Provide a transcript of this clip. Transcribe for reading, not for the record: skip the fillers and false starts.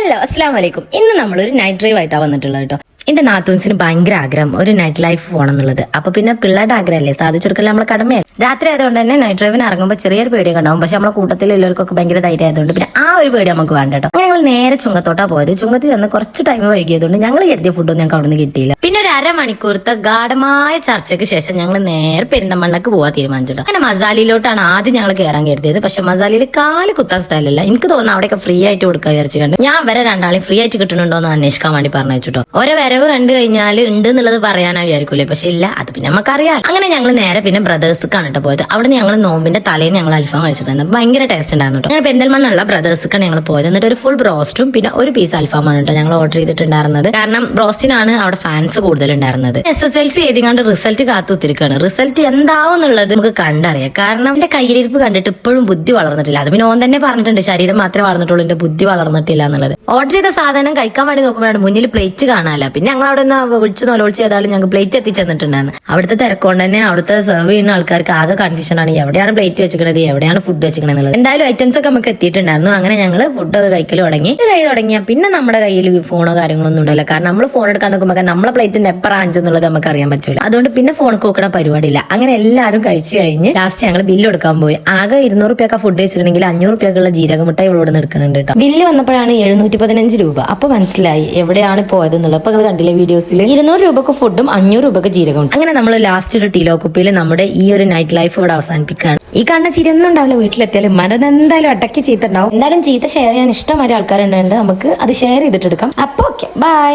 Hello അസ്സലാമു അലൈക്കും. ഇന്ന് നമ്മളൊരു നൈറ്റ് ഡ്രൈവ് ആയിട്ടാണ് വന്നിട്ടുള്ളത് കേട്ടോ. എന്റെ നാത്തൂൻസിന് ഭയങ്കര ആഗ്രഹം ഒരു നൈറ്റ് ലൈഫ് പോകണം എന്നുള്ളത്. അപ്പൊ പിന്നെ പിള്ളേരുടെ ആഗ്രഹമല്ലേ, സാധിച്ചെടുക്കല്ലേ നമ്മളെ കടമയല്ലേ. രാത്രി ആയതുകൊണ്ട് തന്നെ നൈറ്റ് ഡ്രൈവിന് ഇറങ്ങുമ്പോൾ ചെറിയൊരു പേടിയൊക്കെ ഉണ്ടാവും. പക്ഷെ നമ്മളെ കൂട്ടത്തിൽ എല്ലാവർക്കൊക്കെ ഭയങ്കര ധൈര്യം ആയതുകൊണ്ട് പിന്നെ ആ ഒരു പേടി നമുക്ക് വേണ്ട കേട്ടോ. അങ്ങനെ ഞങ്ങൾ നേരെ ചുങ്കത്തോട്ടാ പോയത്. ചുങ്കത്തിൽ ചെന്ന് കുറച്ച് ടൈം വൈകിയതുകൊണ്ട് ഞങ്ങൾ കരുതിയ ഫുഡൊന്നും ഞങ്ങൾക്ക് അവിടെ നിന്ന് കിട്ടിയില്ല. പിന്നെ ഒരു അരമണിക്കൂറത്തെ ഗാഢമായ ചർച്ചയ്ക്ക് ശേഷം ഞങ്ങൾ നേരെ പെരിന്തമണ്ണക്ക് പോകാൻ തീരുമാനിച്ചിട്ടോ. അങ്ങനെ മസാലയിലോട്ടാണ് ആദ്യം ഞങ്ങൾ കയറാൻ കരുതിയത്. പക്ഷെ മസാലയിൽ കാല് കുത്താൻ സ്ഥലമില്ല. എനിക്ക് തോന്നുന്നു അവിടെയൊക്കെ ഫ്രീ ആയിട്ട് കൊടുക്കാൻ വിചാരിച്ചിട്ടുണ്ട്. ഞാൻ വരെ രണ്ടാളെയും ഫ്രീ ആയിട്ട് കിട്ടുന്നുണ്ടോ എന്ന് അന്വേഷിക്കാൻ വേണ്ടി പറഞ്ഞു വെച്ചിട്ടോ. ഓരോ വരവ് കണ്ടു കഴിഞ്ഞാൽ ഉണ്ട് എന്നുള്ളത് പറയാനാ വിചാരിക്കൂലേ, പക്ഷെ ഇല്ല, അത് പിന്നെ നമുക്കറിയാം. അങ്ങനെ ഞങ്ങൾ നേരെ പിന്നെ ബ്രദേഴ്സ്ക്കാണ് കേട്ടോ പോയത്. അവിടെ ഞങ്ങൾ നോമ്പിന്റെ തലേന്ന് ഞങ്ങൾ അൽഫാം കഴിച്ചിട്ടുണ്ടായിരുന്നു. ഭയങ്കര ടേസ്റ്റ് ഉണ്ടായിരുന്നു കേട്ടോ. അങ്ങനെ പെരിന്തൽമണ്ണുള്ള ബ്രദേഴ്സ്ക്കാണ് ഞങ്ങൾ പോയത്. എന്നിട്ട് ഒരു ഫുൾ ബ്രോസ്റ്റും പിന്നെ ഒരു പീസ് അൽഫാമാണ് കേട്ടോ ഞങ്ങൾ ഓർഡർ ചെയ്തിട്ടുണ്ടായിരുന്നത്. കാരണം ബ്രോസ്റ്റിനാണ് അവിടെ ഫാൻസ് കൂടുതലുണ്ടായിരുന്നത്. SSLC എഴുതിക്കാണ്ട് റിസൾട്ട് കാത്തുത്തിരിക്കുകയാണ്. റിസൾട്ട് എന്താവും എന്നുള്ളത് നമുക്ക് കണ്ടറിയാം. കാരണം എന്റെ കയ്യിലിരിപ്പ് കണ്ടിട്ട് ഇപ്പോഴും ബുദ്ധി വളർന്നിട്ടില്ല. അത് പിന്നെ ഓൻ തന്നെ പറഞ്ഞിട്ടുണ്ട്, ശരീരം മാത്രമേ വളർന്നിട്ടുള്ളൂ, എന്റെ ബുദ്ധി വളർന്നിട്ടില്ല എന്നുള്ളത്. ഓർഡർ ചെയ്ത സാധനം കഴിക്കാൻ വേണ്ടി നോക്കുമ്പോഴാണ് മുന്നിൽ പ്ലേറ്റ് കാണാനല്ല. പിന്നെ ഞങ്ങൾ അവിടെ നിന്ന് വിളിച്ചു നോലോളിച്ച് ചെയ്താലും ഞങ്ങൾക്ക് പ്ലേറ്റ് എത്തിച്ചെന്നിട്ടുണ്ടായിരുന്നു. അവിടുത്തെ തിരക്കൊണ്ട് തന്നെ അവിടുത്തെ സെർവ് ചെയ്യുന്ന ആൾക്കാർക്ക് ആകെ കൺഫ്യൂഷൻ ആണ്, എവിടെയാണ് പ്ലേറ്റ് വെച്ചിരിക്കുന്നത്, എവിടെയാണ് ഫുഡ് വെച്ചിരിക്കുന്നത് എന്നുള്ളത്. എന്തായാലും ഐറ്റംസ് ഒക്കെ നമുക്ക് എത്തിയിട്ടുണ്ടായിരുന്നു. അങ്ങനെ ഞങ്ങൾ ഫുഡൊക്കെ കഴിക്കൽ തുടങ്ങിയാൽ പിന്നെ നമ്മുടെ കയ്യിൽ ഫോണോ കാര്യങ്ങളൊന്നും ഉണ്ടല്ലോ. കാരണം നമ്മൾ ഫോൺ എടുക്കാൻ നോക്കുമ്പോൾ നമ്മളെ പ്ലേറ്റിന്റെ എപ്പറാഞ്ച് എന്നുള്ളത് നമുക്ക് അറിയാൻ പറ്റില്ല. അതുകൊണ്ട് പിന്നെ ഫോൺ നോക്കണ പരിപാടിയില്ല. അങ്ങനെ എല്ലാവരും കഴിച്ചു കഴിഞ്ഞ് ലാസ്റ്റ് ഞങ്ങൾ ബില്ല് എടുക്കാൻ പോയി. ആകെ 200 രൂപയൊക്കെ ഫുഡ് വെച്ചിട്ടുണ്ടെങ്കിൽ 500 രൂപയ്ക്കുള്ള ജീരകമുട്ടായി ഇവിടെ നിന്ന് എടുക്കുന്നുണ്ട് കേട്ടോ. ബില്ല് വന്നപ്പോഴാണ് 715 രൂപ. അപ്പൊ മനസ്സിലായി എവിടെയാണ് പോയത് എന്നുള്ളത്. അപ്പൊ നിങ്ങൾ കണ്ടില്ലേ വീഡിയോസിൽ 200 രൂപക്ക് ഫുഡും 500 രൂപക്ക് ജീരകവും. അങ്ങനെ നമ്മൾ ലാസ്റ്റ് ഒരു ടീലോ കുപ്പിയിൽ നമ്മുടെ ഈ ഒരു നൈറ്റ് ലൈഫ് ഇവിടെ അവസാനിപ്പിക്കുകയാണ്. ഈ കാണുന്ന ചിരിയൊന്നും ഉണ്ടാവില്ല. വീട്ടിലെത്തിയാലും മനത് എന്തായാലും അടക്കി ചീത്ത ഉണ്ടാവും. എന്തായാലും ചീത്ത ഷെയർ ചെയ്യാൻ ഇഷ്ടമായ ആൾക്കാരുണ്ട്. നമുക്ക് അത് ഷെയർ ചെയ്തിട്ടെടുക്കാം. അപ്പൊ ഓക്കെ, ബൈ.